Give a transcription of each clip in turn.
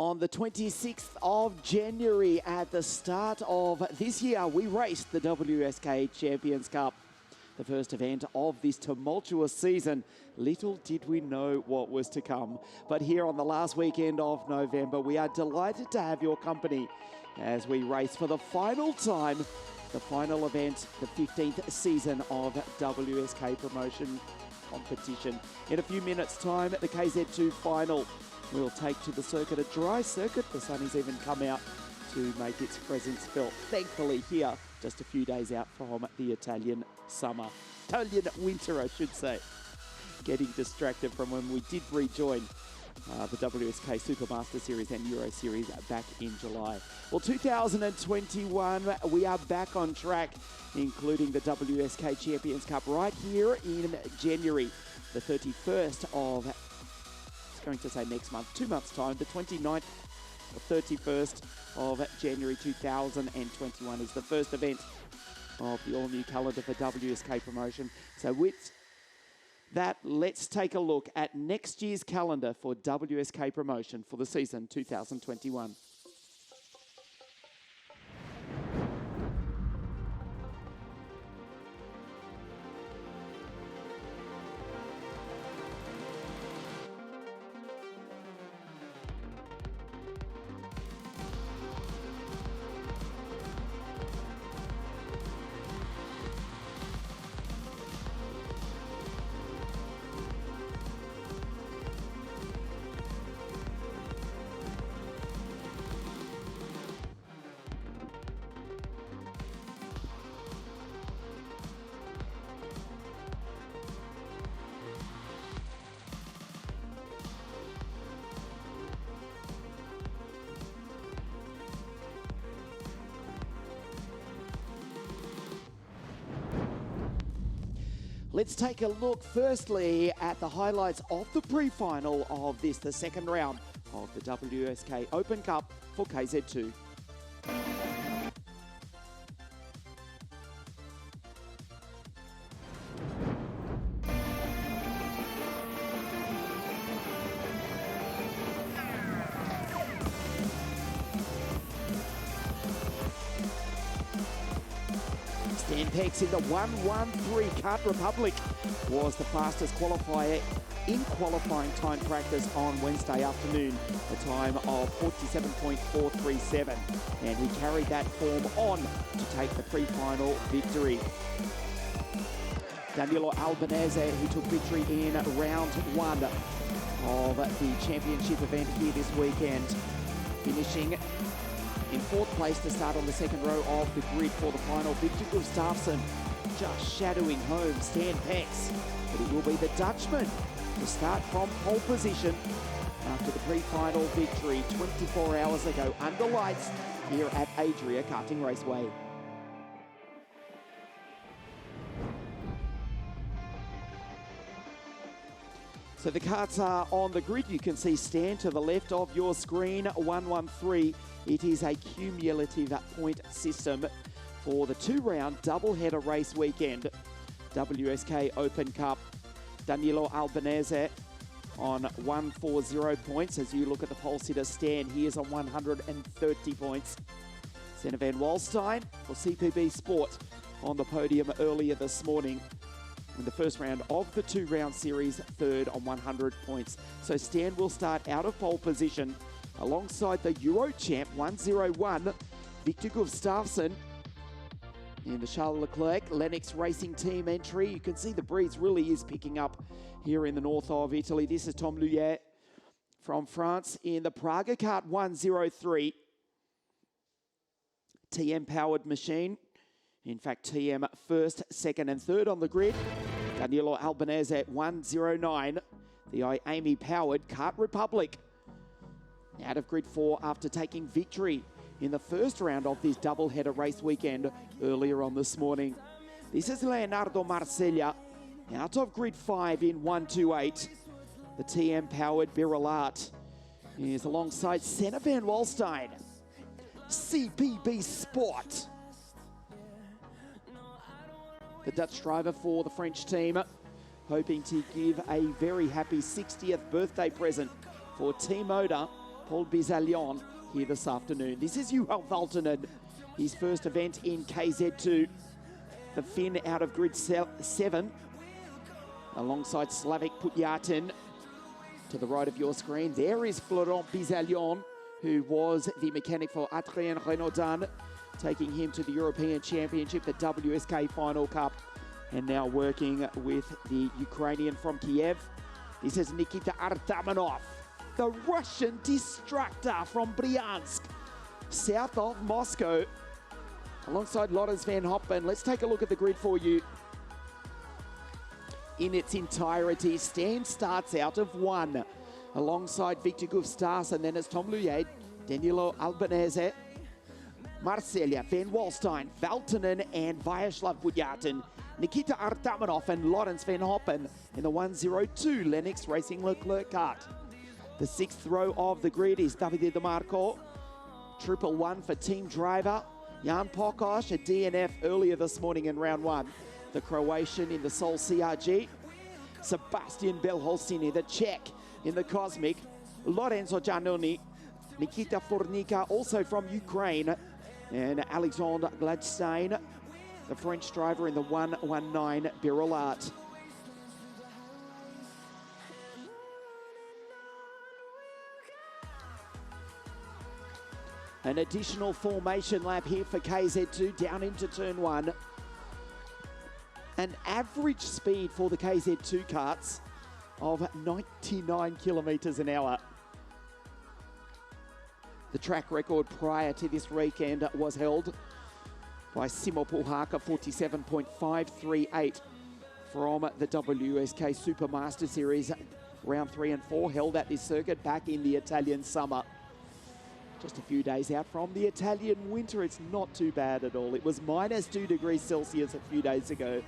On the 26th of January, at the start of this year, we raced the WSK Champions Cup, the first event of this tumultuous season. Little did we know what was to come. But here on the last weekend of November, we are delighted to have your company as we race for the final time, the final event, the 15th season of WSK promotion competition. In a few minutes' time, the KZ2 final will take to the circuit, a dry circuit. The sun has even come out to make its presence felt. Thankfully here, just a few days out from the Italian summer. Italian winter, I should say. Getting distracted from when we did rejoin the WSK Supermaster Series and Euro Series back in July. Well, 2021, we are back on track, including the WSK Champions Cup right here in January, the 31st of, going to say next month, 2 months' time, the 29th or 31st of January 2021 is the first event of the all-new calendar for WSK promotion. So with that, let's take a look at next year's calendar for WSK promotion for the season 2021. Let's take a look firstly at the highlights of the pre-final of this, the second round of the WSK Open Cup for KZ2. Pex in the 1:13. Kart Republic was the fastest qualifier in qualifying time practice on Wednesday afternoon, a time of 47.437. And he carried that form on to take the pre-final victory. Danilo Albanese, who took victory in round one of the championship event here this weekend, finishing in fourth place to start on the second row of the grid for the final. Victor Gustafsson just shadowing home Stan Pex, but it will be the Dutchman to start from pole position after the pre-final victory 24 hours ago under lights here at Adria Karting Raceway. So the karts are on the grid. You can see Stan to the left of your screen, 1:13. It is a cumulative point system for the two-round double-header race weekend. WSK Open Cup. Danilo Albanese on 140 points. As you look at the pole sitter, Stan, he is on 130 points. Senna van Walstein for CPB Sport on the podium earlier this morning in the first round of the two-round series, third on 100 points. So Stan will start out of pole position alongside the Euro champ 101, Victor Gustafsson, in the Charles Leclerc Lennox Racing Team entry. You can see the breeze really is picking up here in the north of Italy. This is Tom Luyet from France in the Praga Kart 103. TM powered machine. In fact, TM first, second and third on the grid. Danilo Albanese at 109. The IAME powered Kart Republic out of grid 4 after taking victory in the first round of this double-header race weekend earlier on this morning. This is Leonardo Marcella out of grid 5 in 128. The TM-powered Birolart is alongside Senna van Walstein. CPB Sport. The Dutch driver for the French team, hoping to give a very happy 60th birthday present for Team Motor Paul Bizalion here this afternoon. This is Juha Valtonen, his first event in KZ2. The Finn out of grid 7, alongside Slavik Putyatin. To the right of your screen, there is Florent Bizalion, who was the mechanic for Adria and Renaudin, taking him to the European Championship, the WSK Final Cup, and now working with the Ukrainian from Kiev. This is Nikita Artamanov, the Russian destructor from Bryansk, south of Moscow, alongside Lorenz van Hoppen. Let's take a look at the grid for you in its entirety. Stan starts out of 1, alongside Victor Gustafsson, and then it's Tom Luye, Danilo Albanese, Marcelia, Van Wallstein, Valtonen and Vyacheslav Putyatin, Nikita Artamanov and Lorenz van Hoppen in the 102 Lennox Racing Leclerc kart. The 6th row of the grid is Davide De Marco, 111 for team driver, Jan Pokosh, a DNF earlier this morning in round 1. The Croatian in the Sol CRG, Sebastian Belholcini, the Czech in the Cosmic, Lorenzo Giannoni, Nikita Fornica, also from Ukraine, and Alexandre Gladstein, the French driver in the 119 Birolat. An additional formation lap here for KZ2 down into turn 1. An average speed for the KZ2 karts of 99 kilometers an hour. The track record prior to this weekend was held by Simo Puhaka, 47.538 from the WSK Supermaster Series, round 3 and 4, held at this circuit back in the Italian summer. Just a few days out from the Italian winter, it's not too bad at all. It was minus 2 degrees Celsius a few days ago.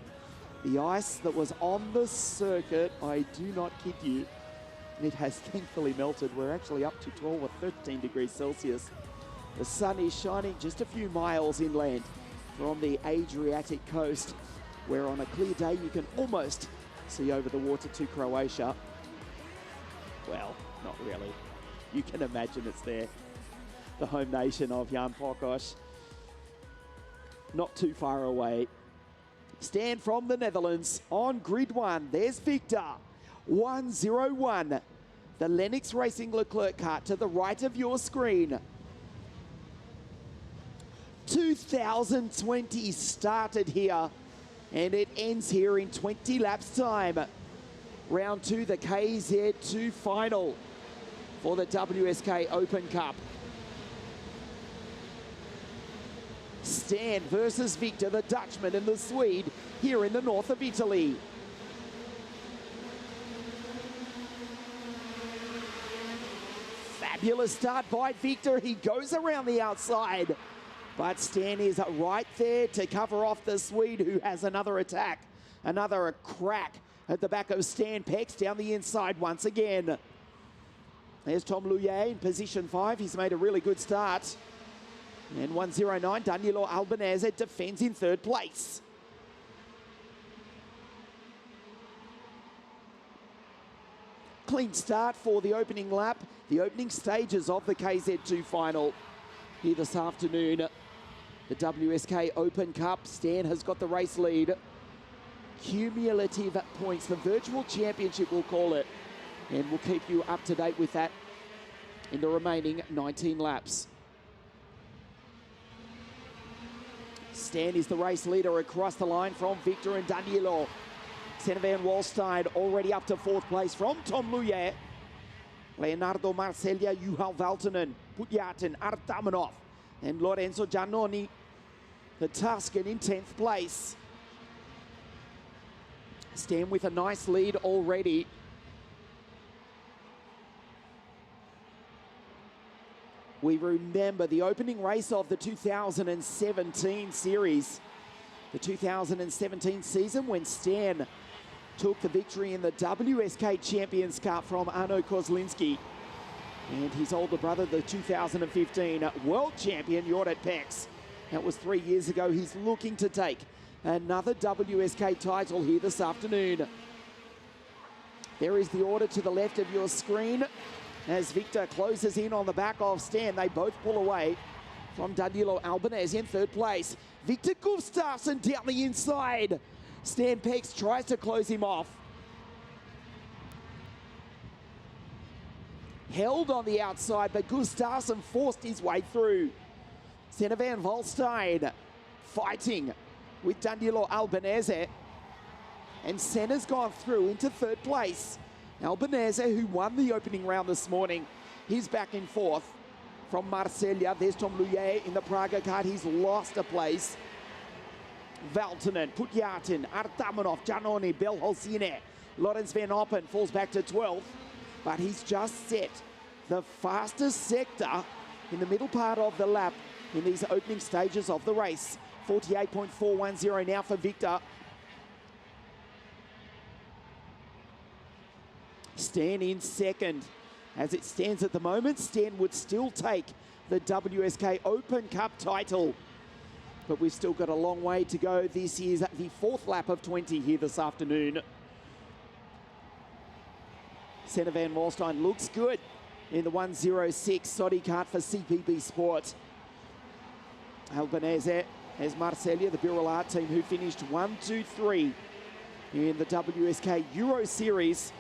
The ice that was on the circuit, I do not kid you, it has thankfully melted. We're actually up to 12 or 13 degrees Celsius. The sun is shining just a few miles inland from the Adriatic coast, where on a clear day you can almost see over the water to Croatia. Well, not really. You can imagine it's there. The home nation of Jan Pokosh, not too far away. Stan from the Netherlands on grid 1. There's Victor, 101. The Lennox Racing Leclerc kart to the right of your screen. 2020 started here, and it ends here in 20 laps time. Round 2, the KZ2 final for the WSK Open Cup. Stan versus Victor, the Dutchman and the Swede, here in the north of Italy. Fabulous start by Victor. He goes around the outside, but Stan is right there to cover off the Swede, who has another attack, another crack at the back of Stan Pex down the inside once again. There's Tom Luye in position 5. He's made a really good start. And 109, Danilo Albanese defends in 3rd place. Clean start for the opening lap, the opening stages of the KZ2 final here this afternoon. The WSK Open Cup, Stan has got the race lead. Cumulative points, the virtual championship we'll call it. And we'll keep you up to date with that in the remaining 19 laps. Stan is the race leader across the line from Victor and Danilo. Van Wallstein already up to 4th place from Tom Luye. Leonardo Marcelia, Juha Valtonen, Putyatin, Artamanov, and Lorenzo Giannoni, the Tuscan, in 10th place. Stan with a nice lead already. We remember the opening race of the 2017 series, the 2017 season, when Stan took the victory in the WSK Champions Cup from Arno Kozlinski. And his older brother, the 2015 world champion, Jorrit Pex. That was 3 years ago. He's looking to take another WSK title here this afternoon. There is the order to the left of your screen. as Victor closes in on the back of Stan. They both pull away from Danilo Albanese in third place. Victor Gustafsson down the inside. Stan Pex tries to close him off. Held on the outside, but Gustafsson forced his way through. Senna van Volstein fighting with Danilo Albanese. And Senna's gone through into third place. Albanese, who won the opening round this morning, he's back in fourth. From Marsellia, there's Tom Luyer in the Praga card. He's lost a place. Valtonen, Putyatin, Artamanov, Giannone, Belholcine, Lorenz Van Oppen falls back to 12th. But he's just set the fastest sector in the middle part of the lap in these opening stages of the race. 48.410 now for Victor. Stan in second. As it stands at the moment, Stan would still take the WSK Open Cup title. But we've still got a long way to go. This is the fourth lap of 20 here this afternoon. Senna van Volstein looks good in the 106 Sodi kart for CPB Sport. Albanese as Marsellia, the Birol Art team, who finished 1, 2, 3 in the WSK Euro Series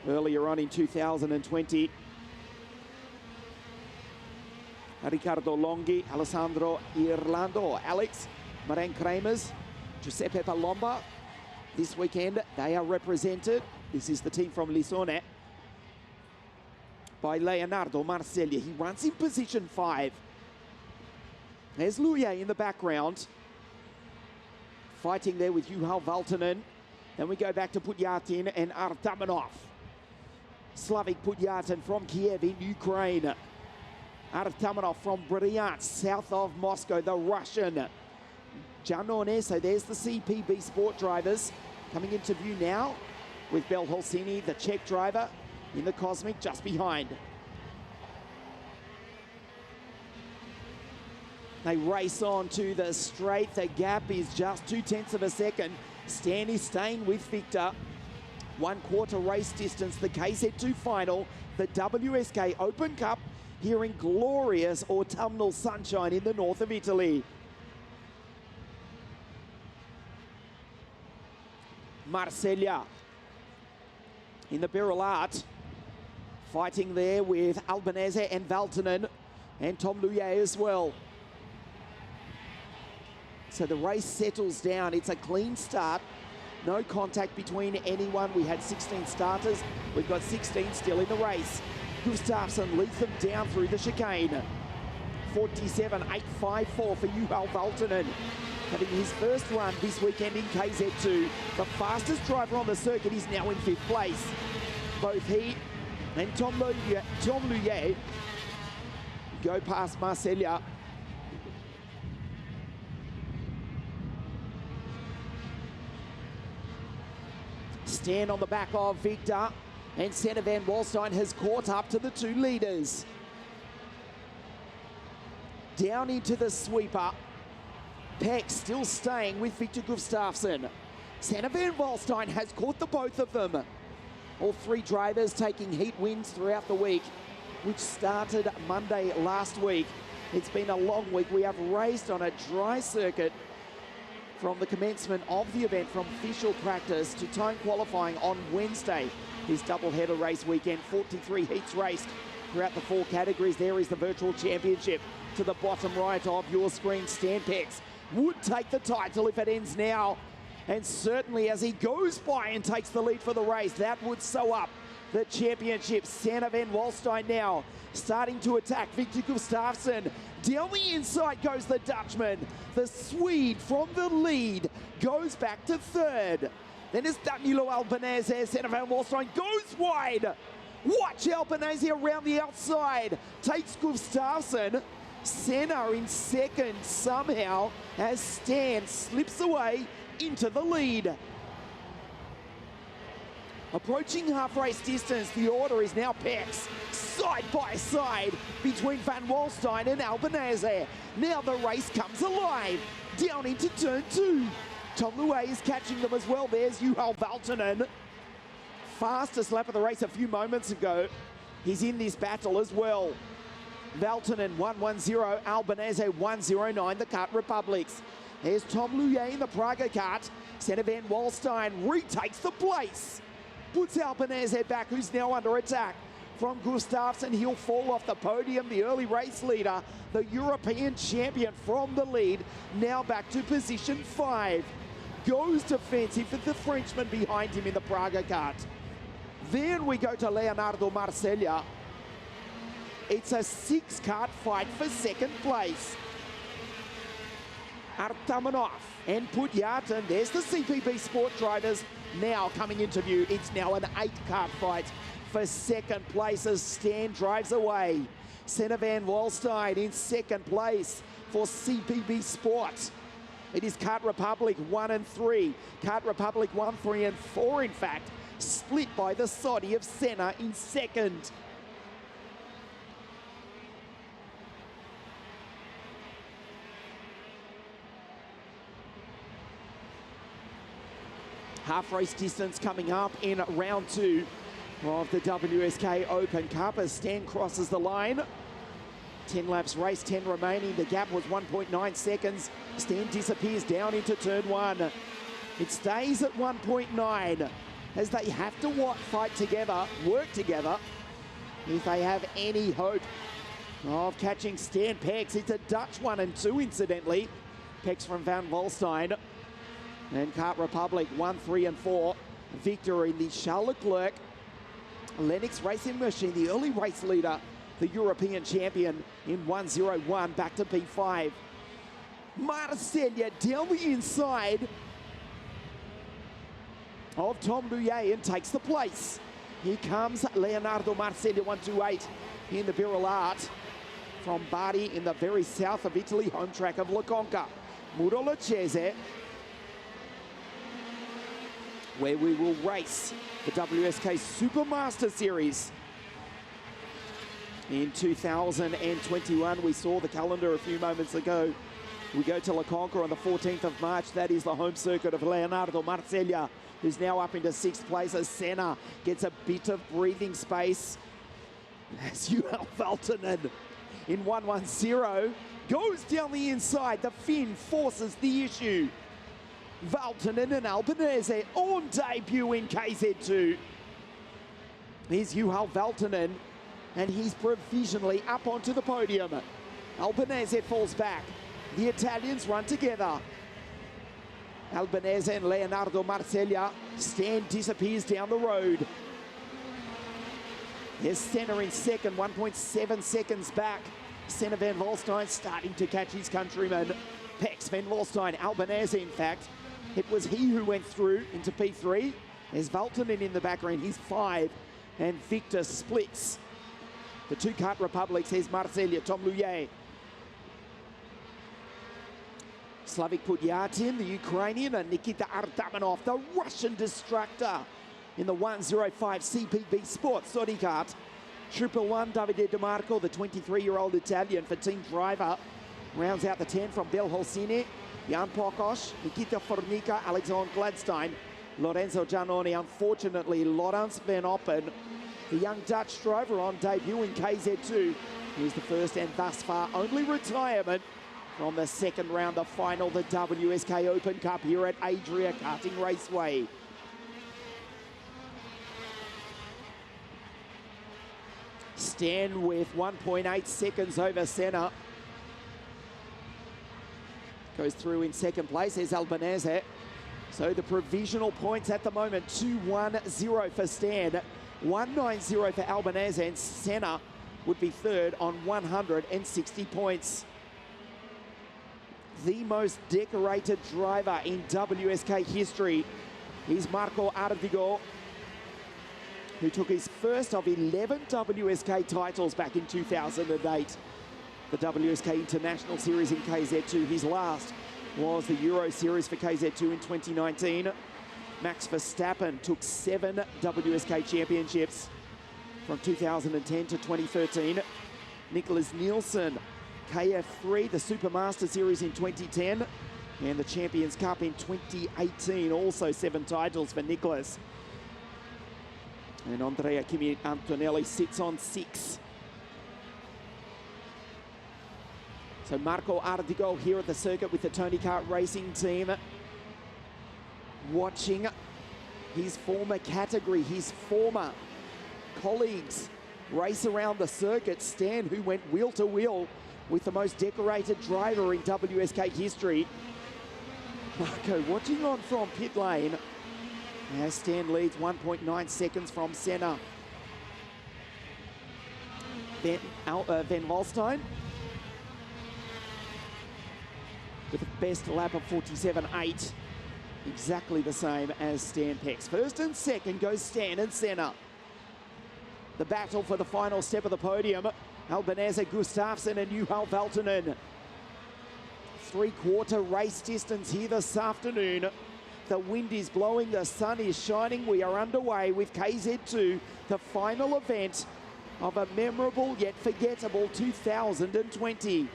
earlier on in 2020. Riccardo Longhi, Alessandro Irlando, Alex, Maran Kramers, Giuseppe Palomba. This weekend they are represented. This is the team from Lisone by Leonardo Marsellia. He runs in position 5. There's Luye in the background, fighting there with Juha Valtonen. Then we go back to Putyatin and Artamanov. Slavik Putyatin from Kiev in Ukraine. Artamanov from Bryansk, south of Moscow, the Russian. Giannone, so there's the CPB Sport drivers coming into view now, with Belholcine, the Czech driver, in the Cosmic just behind. They race on to the straight. The gap is just 0.2 of a second. Stan is staying with Victor. 1/4 race distance, the KZ2 final, the WSK Open Cup here in glorious autumnal sunshine in the north of Italy. Marsellia in the Birol Art, fighting there with Albanese and Valtonen and Tom Luyer as well. So the race settles down. It's a clean start. No contact between anyone. We had 16 starters. We've got 16 still in the race. Gustafsson leads them down through the chicane. 47.854 for Juha Valtonen, having his first run this weekend in KZ2. The fastest driver on the circuit is now in 5th place. Both he and Tom Luyer go past Marsellia. Stan on the back of Victor, and Senna van Volstein has caught up to the 2 leaders. Down into the sweeper. Peck still staying with Victor Gustafsson. Senna van Volstein has caught the both of them. All 3 drivers taking heat wins throughout the week, which started Monday last week. It's been a long week. We have raced on a dry circuit from the commencement of the event, from official practice to time qualifying on Wednesday. His double-header race weekend, 43 heats raced throughout the 4 categories. There is the virtual championship to the bottom right of your screen. Stan Pex would take the title if it ends now. And certainly as he goes by and takes the lead for the race, that would sew up the championship. Senna van Volstein now starting to attack Victor Gustafsson. Down the inside goes the Dutchman. The Swede from the lead goes back to 3rd. Then it's Danilo Albanese. Senna van Volstein goes wide. Watch Albanese around the outside. Takes Gustafsson. Senna in 2nd somehow as Stan slips away into the lead. Approaching half race distance, the order is now Pex, side by side between Van Volstein and Albanese. Now the race comes alive, down into turn 2. Tom Luyer is catching them as well. There's Juha Valtonen. Fastest lap of the race a few moments ago. He's in this battle as well. Valtonen 110, Albanese 109, the Kart Republics. There's Tom Luye in the Praga kart. Senna van Wallstein retakes the place. Puts Albanese back, who's now under attack. From Gustafsson, he'll fall off the podium. The early race leader, the European champion from the lead, now back to position 5. Goes defensive with the Frenchman behind him in the Praga kart. Then we go to Leonardo Marcella. It's a 6-kart fight for second place. Artamanov and Pudyat, there's the CPB Sport drivers now coming into view. It's now an 8-kart fight for second place as Stan drives away. Senna van Wallstein in second place for CPB Sport. It is Kart Republic 1 and 3. Kart Republic 1, 3 and 4 in fact, split by the Saudi of Senna in second. Half race distance coming up in round 2 of the WSK Open Cup as Stan crosses the line. 10 laps race, 10 remaining. The gap was 1.9 seconds. Stan disappears down into turn 1. It stays at 1.9 as they have to fight together, work together, if they have any hope of catching Stan Pex. It's a Dutch 1 and 2 incidentally. Pex from Van Wallstein. And Kart Republic 1, 3 and 4. Victor in the Charles Leclerc Lennox Racing Machine, the early race leader, the European champion in 101, back to P5. Marcella down the inside of Tom Luye and takes the place. Here comes Leonardo Marcella 128 in the Birol Art from Bari in the very south of Italy, home track of La Conca. Muro Lucchese, where we will race the WSK Supermaster Series. In 2021, we saw the calendar a few moments ago. We go to La Conca on the 14th of March. That is the home circuit of Leonardo Marcella, who's now up into 6th place as Senna gets a bit of breathing space. As UL Valtonen in 110 goes down the inside. The Finn forces the issue. Valtonen and Albanese on debut in KZ2. Here's Juhal Valtonen, and he's provisionally up onto the podium. Albanese falls back. The Italians run together. Albanese and Leonardo Marcella. Stan disappears down the road. There's Senna in second, 1.7 seconds back. Senna van Wallstein starting to catch his countryman. Pex van Wallstein, Albanese in fact. It was he who went through into P3. There's Valtonen in the background, he's 5. And Victor splits. The 2 Kart Republics, here's Marcella, Tom Luye. Slavik Pudyatin, the Ukrainian, and Nikita Artamanov, the Russian destructor in the 105 CPB Sports Saudi Kart. 111 Davide DeMarco, the 23-year-old Italian for team driver, rounds out the 10 from Bel Holcini. Jan Pokosh, Nikita Fornica, Alexander Gladstein, Lorenzo Giannoni. Unfortunately, Laurens van Oppen, the young Dutch driver on debut in KZ2. He's the first and thus far only retirement from the second round of final, the WSK Open Cup here at Adria Karting Raceway. Stan with 1.8 seconds over Senna. Goes through in second place. There's Albanese. So the provisional points at the moment, 210 for Stan, 190 for Albanese, and Senna would be third on 160 points. The most decorated driver in WSK history is Marco Ardigo, who took his first of 11 WSK titles back in 2008. The WSK International Series in KZ2. His last was the Euro Series for KZ2 in 2019. Max Verstappen took 7 WSK championships from 2010 to 2013. Nicholas Nielsen, KF3, the Supermaster Series in 2010, and the Champions Cup in 2018. Also 7 titles for Nicholas. And Andrea Kimi Antonelli sits on 6. So Marco Ardigo here at the circuit with the Tony Kart Racing team, watching his former category, his former colleagues race around the circuit. Stan, who went wheel to wheel with the most decorated driver in WSK history. Marco watching on from pit lane as Stan leads 1.9 seconds from Senna. Van Wallstein with the best lap of 47.8. Exactly the same as Stan Pex. First and second goes Stan and Senna. The battle for the final step of the podium. Albanese, Gustafsson and Juha Valtonen. Three-quarter race distance here this afternoon. The wind is blowing, the sun is shining. We are underway with KZ2, the final event of a memorable yet forgettable 2020.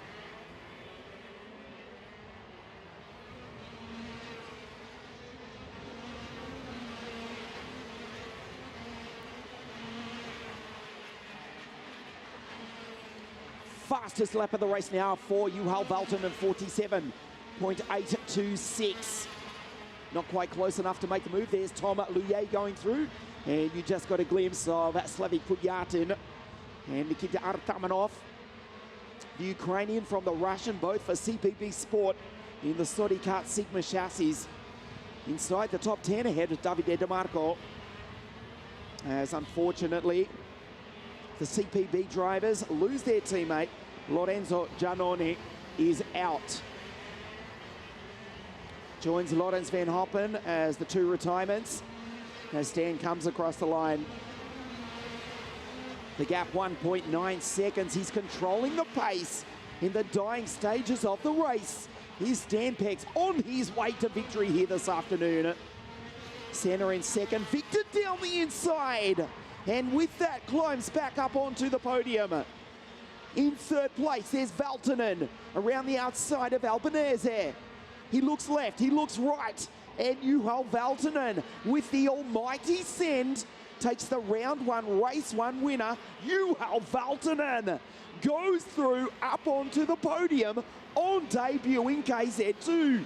Fastest lap of the race now for Juha Valtonen, 47.826. Not quite close enough to make the move. There's Tom Luye going through. And you just got a glimpse of Slavik Pudyatin and Nikita Artamanov, the Ukrainian from the Russian, both for CPB Sport in the Sodi Kart Sigma chassis. Inside the top 10 ahead of Davide DeMarco. As unfortunately, the CPB drivers lose their teammate. Lorenzo Giannone is out. Joins Lorenz Van Hoppen as the two retirements. As Stan comes across the line. The gap 1.9 seconds. He's controlling the pace in the dying stages of the race. Here's Stan Pex on his way to victory here this afternoon. Senna in second. Victor down the inside. And with that, climbs back up onto the podium. In third place, there's Valtonen around the outside of Albanese. He looks left, he looks right. And Juha Valtonen with the almighty send takes the round one, race one winner. Juha Valtonen goes through up onto the podium on debut in KZ2.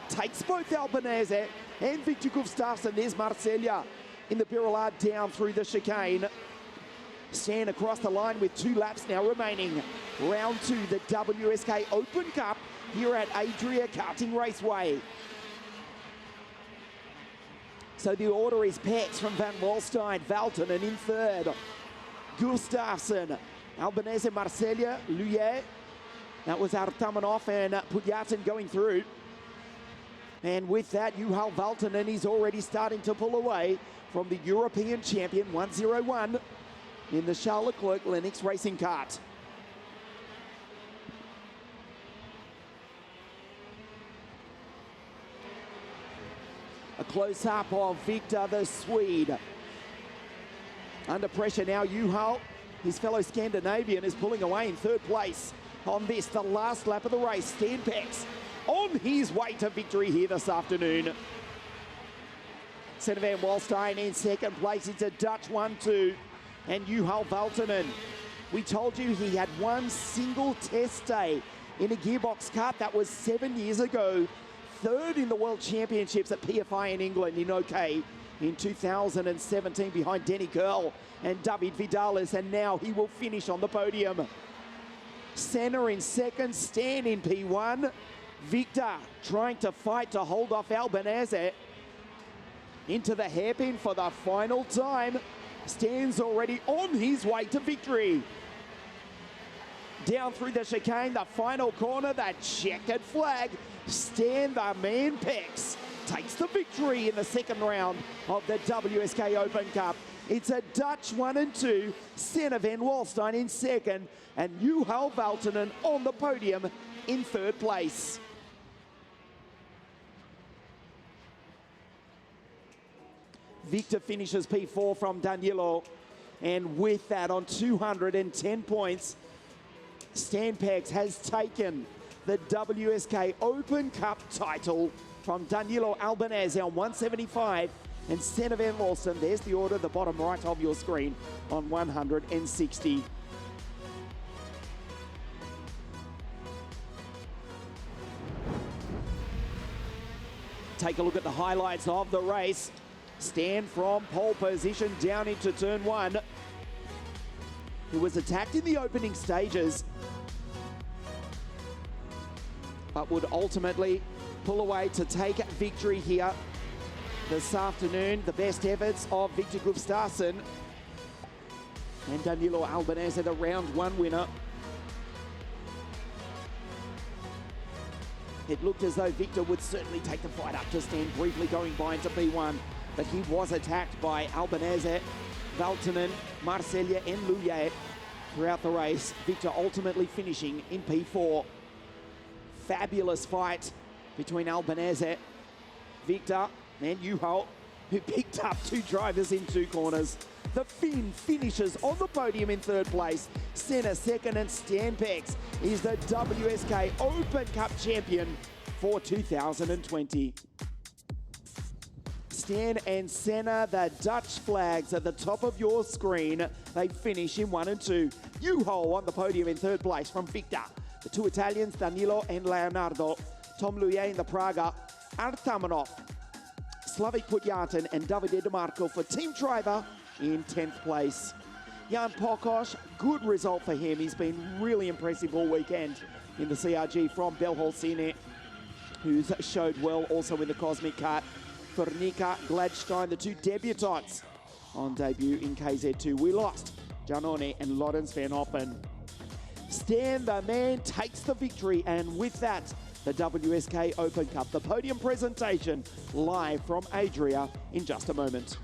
Takes both Albanese and Victor Gustafsson. There's Marcellia in the Birillard down through the chicane. Stan across the line with 2 laps now remaining. Round 2, the WSK Open Cup here at Adria Karting Raceway. So the order is Pex from Van Wallstein, Valtonen in third. Gustafsson, Albanese, Marcellia, Luye. That was Artamanov and Pudyatin going through. And with that, Juha Valtonen is already starting to pull away from the European champion 101 in the Charles Leclerc Lennox Racing Kart. A close-up of Victor the Swede. Under pressure now, Juha, his fellow Scandinavian, is pulling away in third place on this, the last lap of the race. Stan Pex on his way to victory here this afternoon. Senna Van Wallstein in second place. It's a Dutch 1-2. And Juha Valtonen, we told you he had one single test day in a gearbox kart. That was 7 years ago. Third in the World Championships at PFI in England in OK in 2017 behind Denny Curl and David Vidalis. And now he will finish on the podium. Senna in second, Stan in P1. Victor trying to fight to hold off Albanese. Into the hairpin for the final time. Stan's already on his way to victory. Down through the chicane, the final corner, that checkered flag. Stan, the man Pex, takes the victory in the second round of the WSK Open Cup. It's a Dutch 1 and 2, Senna Van Wallstein in second, and Juha Valtonen on the podium in third place. Victor finishes P4 from Danilo. And with that, on 210 points, Stan Pex has taken the WSK Open Cup title from Danilo Albanese on 175 and Senna Van Walston. There's the order at the bottom right of your screen on 160. Take a look at the highlights of the race. Stan from pole position down into turn one. He was attacked in the opening stages, but would ultimately pull away to take victory here this afternoon. The best efforts of Victor Gustafsson and Danilo Albanese, the round one winner. It looked as though Victor would certainly take the fight up to Stan, briefly going by into P1, but he was attacked by Albanese, Valtonen, Marcellia and Loulier throughout the race. Victor ultimately finishing in P4. Fabulous fight between Albanese, Victor and Juho, who picked up two drivers in two corners. The Finn finishes on the podium in third place. Senna second, and Stan Pex is the WSK Open Cup champion for 2020. Stan and Senna, the Dutch flags at the top of your screen. They finish in 1 and 2. Juho on the podium in third place from Victor. The two Italians, Danilo and Leonardo. Tom Luye in the Praga. Artamanov, Slavik Putyatin and Davide DeMarco for Team Driver in 10th place. Jan Pokosh, good result for him. He's been really impressive all weekend in the CRG from Belholcine, who's showed well also in the Cosmic Kart. Fernica, Gladstein, the two debutants on debut in KZ2. We lost Giannone and Lorenz Van Hoppen. Stan, the man, takes the victory, and with that, the WSK Open Cup. The podium presentation live from Adria in just a moment.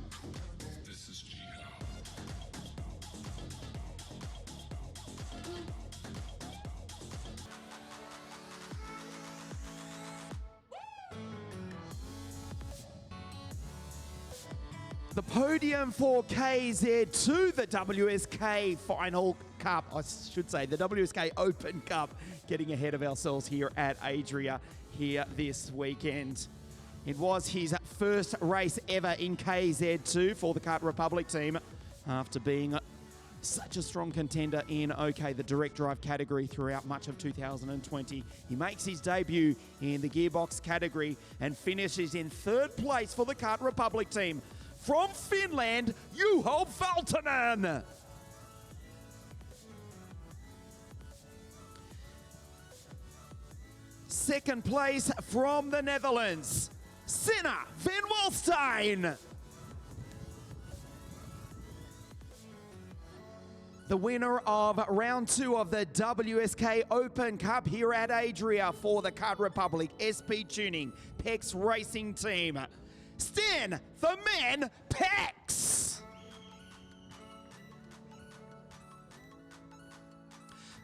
The podium for KZ2, the WSK Final Cup, I should say, the WSK Open Cup, getting ahead of ourselves here at Adria here this weekend. It was his first race ever in KZ2 for the Kart Republic team, after being such a strong contender in the direct drive category throughout much of 2020. He makes his debut in the gearbox category and finishes in third place for the Kart Republic team. From Finland, Juho Valtonen. Second place from the Netherlands, Senna Van Walston. The winner of round 2 of the WSK Open Cup here at Adria for the Kart Republic SP Tuning Pex Racing Team, Stan the Man Pex.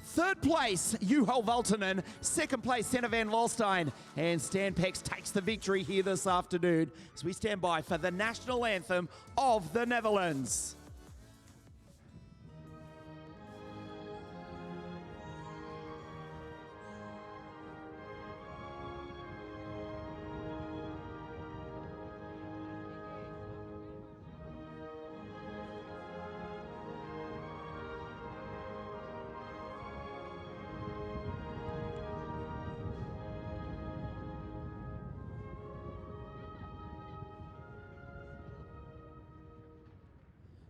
Third place, Juho Valtonen. Second place, Senna Van Walston. And Stan Pex takes the victory here this afternoon as we stand by for the national anthem of the Netherlands.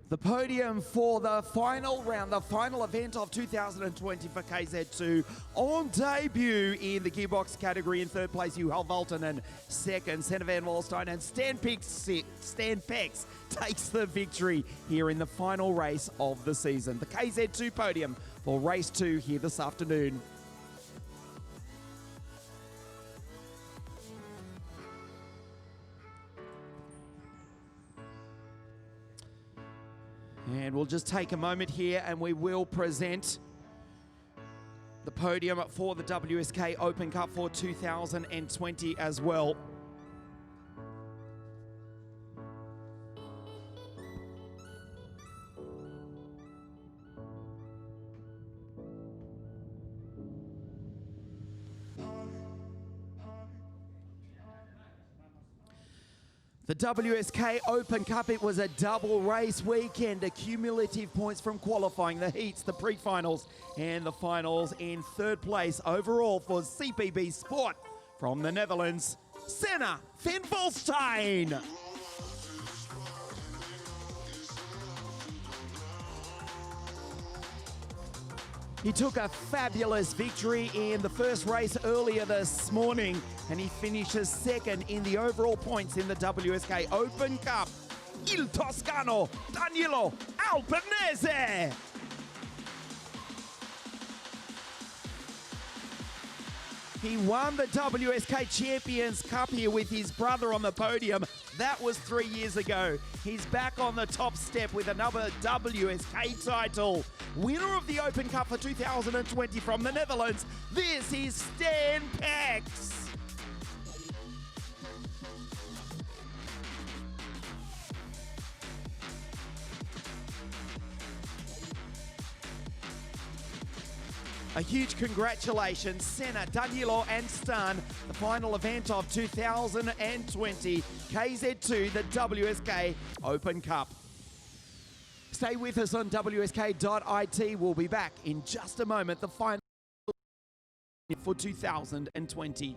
The podium for the final round, the final event of 2020 for KZ2. On debut in the gearbox category, in third place, Juho Valtonen. Second, Senna Van Walston, and Stan Pex takes the victory here in the final race of the season. The KZ2 podium for race 2 here this afternoon. And we'll just take a moment here and we will present the podium for the WSK Open Cup for 2020 as well. The WSK Open Cup, it was a double race weekend. Cumulative points from qualifying, the heats, the pre-finals and the finals. In third place overall for CPB Sport from the Netherlands, Senna van Volstein. He took a fabulous victory in the first race earlier this morning, and he finishes second in the overall points in the WSK Open Cup. Il Toscano Danilo Albanese. He won the WSK Champions Cup here with his brother on the podium. That was 3 years ago. He's back on the top step with another WSK title. Winner of the Open Cup for 2020 from the Netherlands, this is Stan Pax. A huge congratulations, Senna, Danilo and Stan, the final event of 2020, KZ2, the WSK Open Cup. Stay with us on WSK.it. We'll be back in just a moment, the final for 2020.